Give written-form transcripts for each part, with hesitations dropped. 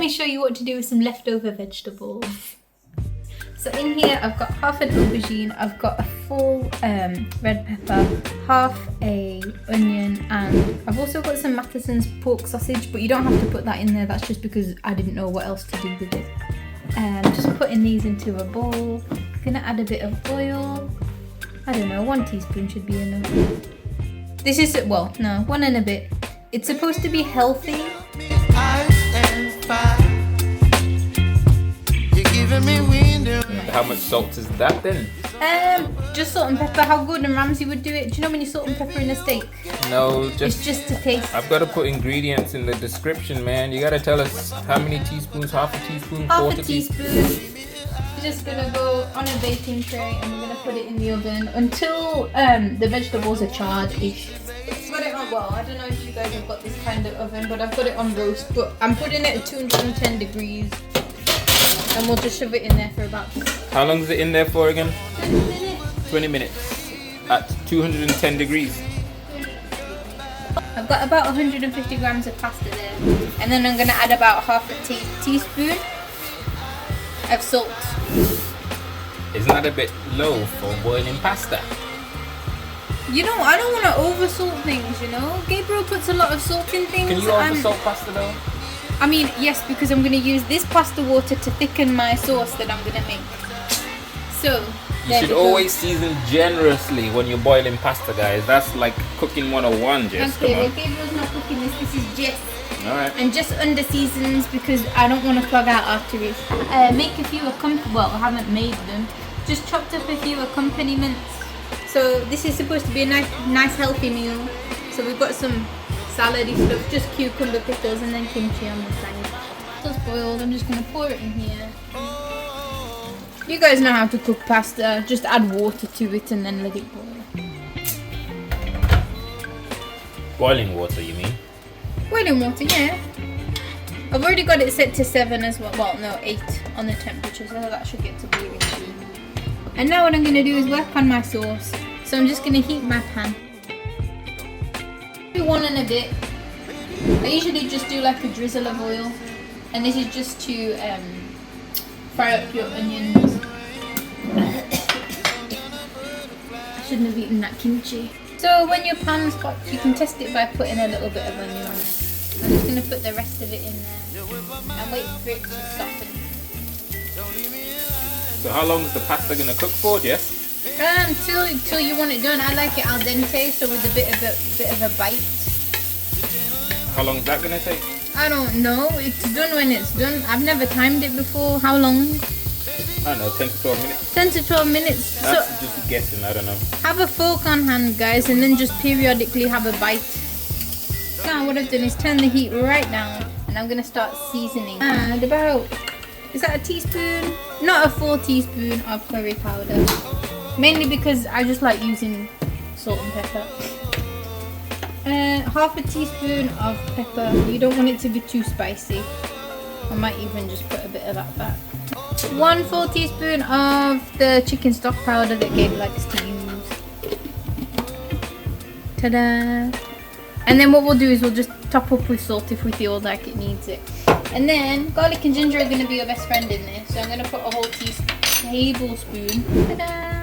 let me show you what to do with some leftover vegetables. So in here I've got half an aubergine, I've got a full red pepper, half a onion, and I've also got some Matheson's pork sausage, but you don't have to put that in there, that's just because I didn't know what else to do with it. Just putting these into a bowl. Gonna add a bit of oil. I don't know, 1 teaspoon should be enough. This is, well, no, 1 and a bit. It's supposed to be healthy. How much salt is that then? Just salt and pepper. How Gordon Ramsay would do it. Do you know when you salt and pepper in a steak? No, It's just to taste. I've got to put ingredients in the description, man. You got to tell us how many teaspoons, half a teaspoon, Half quarter a teaspoon. We're just gonna go on a baking tray and we're gonna put it in the oven until the vegetables are charred-ish. I've got it on, well, I don't know if you guys have got this kind of oven, but I've got it on roast, but I'm putting it at 210 degrees. And we'll just shove it in there for about... How long is it in there for again? 20 minutes. 20 minutes at 210 degrees. I've got about 150 grams of pasta there. And then I'm going to add about half a teaspoon of salt. Isn't that a bit low for boiling pasta? You know, I don't want to over salt things, you know? Gabriel puts a lot of salt in things. Can you over salt pasta though? I mean, yes, because I'm going to use this pasta water to thicken my sauce that I'm going to make. So, you should always season generously when you're boiling pasta, guys. That's like cooking 101, Jess. Okay, well, Gabriel's not cooking this. This is Jess. Alright. And just under seasons because I don't want to clog out arteries. Make a few well, I haven't made them. Just chopped up a few accompaniments. So this is supposed to be a nice healthy meal. So we've got some salady stuff, just cucumber, pickles, and then kimchi on the side. It's boiled. I'm just gonna pour it in here. You guys know how to cook pasta. Just add water to it and then let it boil. Boiling water, you mean? Boiling water, yeah. I've already got it set to 7 as well. Well, no, 8 on the temperature, so that should get to boiling soon. And now what I'm gonna do is work on my sauce. So I'm just gonna heat my pan. 1 and a bit. I usually just do like a drizzle of oil, and this is just to fry up your onions. I shouldn't have eaten that kimchi. So when your pan's hot, you can test it by putting a little bit of onion on it. I'm just gonna put the rest of it in there and wait for it to soften. So how long is the pasta gonna cook for, Jess? Till you want it done. I like it al dente, so with a bit of a bite. How long is that gonna take? I don't know. It's done when it's done. I've never timed it before. How long? I don't know, 10 to 12 minutes. 10 to 12 minutes. That's so, just guessing, I don't know. Have a fork on hand, guys, and then just periodically have a bite. Now what I've done is turn the heat right down, and I'm gonna start seasoning. Add about, is that a teaspoon? Not a full teaspoon of curry powder. Mainly because I just like using salt and pepper. Half a teaspoon of pepper. You don't want it to be too spicy. I might even just put a bit of that back. 1 full teaspoon of the chicken stock powder that Gabe likes to use. Ta-da! And then what we'll do is we'll just top up with salt if we feel like it needs it. And then garlic and ginger are going to be your best friend in this. So I'm going to put a whole tablespoon. Ta-da!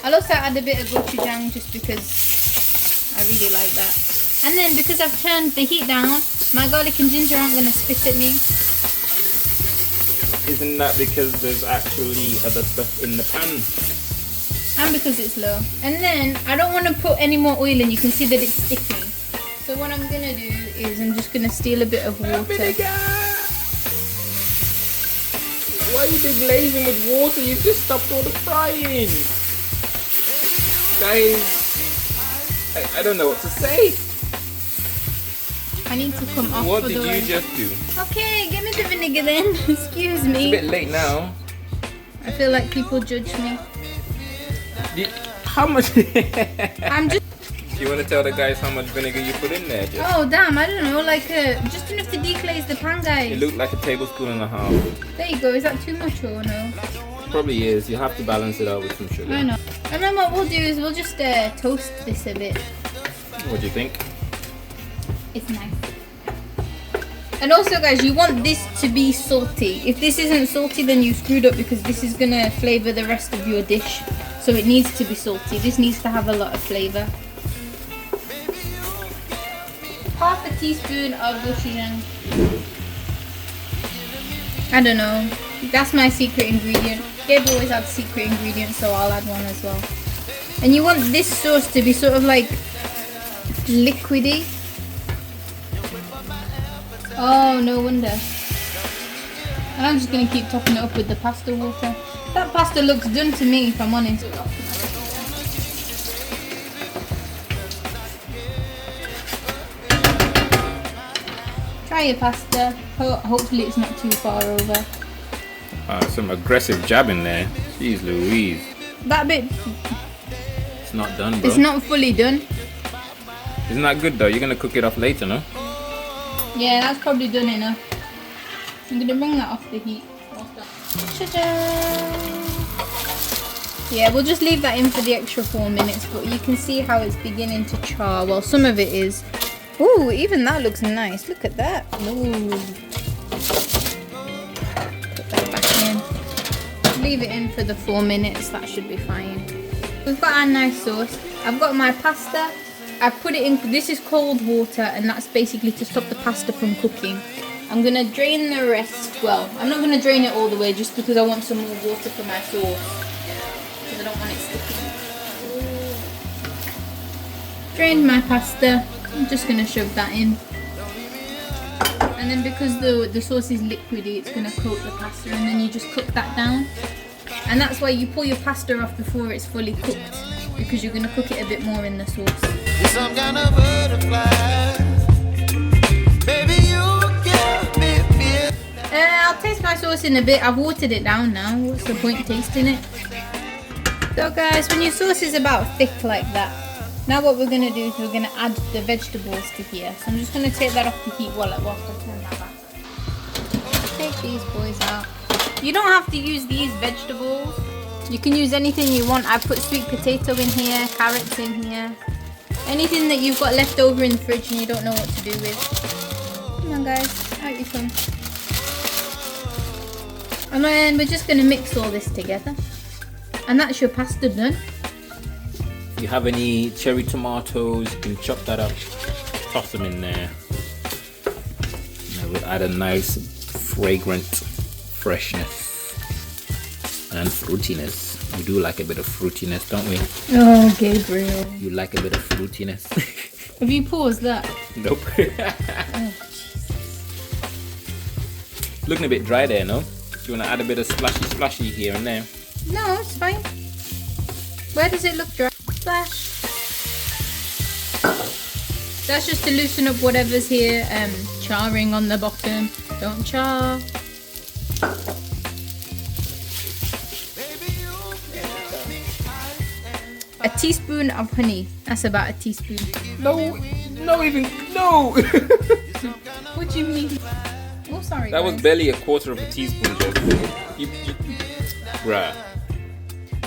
I'll also add a bit of gochujang just because I really like that. And then because I've turned the heat down, my garlic and ginger aren't going to spit at me. Isn't that because there's actually other stuff in the pan? And because it's low. And then I don't want to put any more oil in. You can see that it's sticking. So what I'm going to do is I'm just going to steal a bit of water. Vinegar! Why are you deglazing with water? You've just stopped all the frying. Guys, I don't know what to say. I need to come off. What did you just do? Okay, give me the vinegar then. Excuse me. It's a bit late now. I feel like people judge me. How much? I'm just... Do you want to tell the guys how much vinegar you put in there, Jess? Oh damn, I don't know, like just enough to deglaze the pan, guys. It looked like a tablespoon and a half. There you go, is that too much or no? Probably is. You have to balance it out with some sugar. I know. And then what we'll do is we'll just toast this a bit. What do you think? It's nice. And also guys, you want this to be salty. If this isn't salty, then you screwed up, because this is gonna flavor the rest of your dish. So it needs to be salty. This needs to have a lot of flavor. Half a teaspoon of gochujang. I don't know. That's my secret ingredient. Gabe always adds secret ingredients, so I'll add one as well. And you want this sauce to be sort of like liquidy. Oh, no wonder. And I'm just going to keep topping it up with the pasta water. That pasta looks done to me, if I'm honest. Try your pasta. Hopefully it's not too far over. Some aggressive jabbing there. Jeez Louise. That bit... It's not done, bro. It's not fully done. Isn't that good though? You're going to cook it off later, no? Yeah, that's probably done enough. I'm going to bring that off the heat. Yeah, we'll just leave that in for the extra 4 minutes, but you can see how it's beginning to char. Well, some of it is. Ooh, even that looks nice. Look at that. Ooh. Put that back in. Leave it in for the 4 minutes. That should be fine. We've got our nice sauce. I've got my pasta. I've put it in. This is cold water, and that's basically to stop the pasta from cooking. I'm going to drain the rest. Well, I'm not going to drain it all the way, just because I want some more water for my sauce. Because I don't want it sticking. Drained my pasta. I'm just going to shove that in. And then because the sauce is liquidy, it's going to coat the pasta, and then you just cook that down. And that's why you pull your pasta off before it's fully cooked, because you're going to cook it a bit more in the sauce. Some kind of butterfly. Baby, you give me fear. I'll taste my sauce in a bit. I've watered it down now. What's the point tasting it? So guys, when your sauce is about thick like that, now what we're going to do is we're going to add the vegetables to here. So I'm just going to take that off the heat whilst I turn that back. Take these boys out. You don't have to use these vegetables. You can use anything you want. I put sweet potato in here, carrots in here. Anything that you've got left over in the fridge and you don't know what to do with. Come on guys, out you come. And then we're just going to mix all this together. And that's your pasta done. If you have any cherry tomatoes, you can chop that up, toss them in there. And we'll add a nice fragrant freshness and fruitiness. We do like a bit of fruitiness, don't we? Oh, Gabriel. You like a bit of fruitiness? Have you paused that? Nope. Oh, Jesus. Looking a bit dry there, no? Do you want to add a bit of splashy here and there? No, it's fine. Where does it look dry? Splash. That's just to loosen up whatever's here, charring on the bottom. Don't char. A teaspoon of honey. That's about a teaspoon. No. What do you mean? Oh, sorry. That was barely a quarter of a teaspoon, though. Bruh.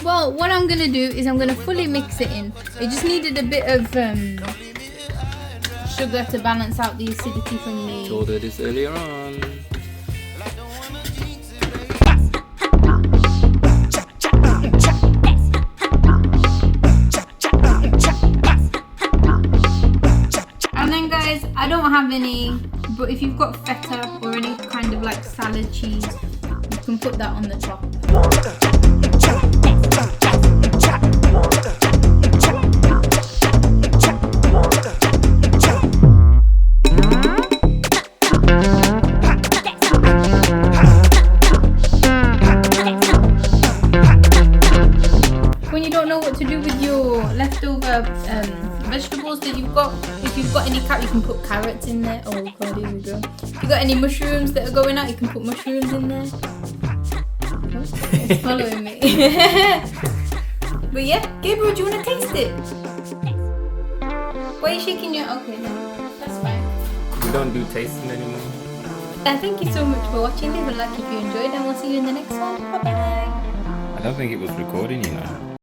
Well, what I'm gonna do is I'm gonna fully mix it in. It just needed a bit of sugar to balance out the acidity from the. Told her this earlier on. And then, guys, I don't have any, but if you've got feta or any kind of like salad cheese, you can put that on the top. When you don't know what to do with your leftover vegetables that you've got, if you've got any you can put carrots in there. Oh god, here we go. If you've got any mushrooms that are going out, you can put mushrooms in there. Oh, it's following me. But yeah, Gabriel, do you want to taste it? Why are you shaking your... Okay, no, that's fine. We don't do tasting anymore. Thank you so much for watching. Leave a like if you enjoyed, and we'll see you in the next one. Bye bye. I don't think it was recording, you know.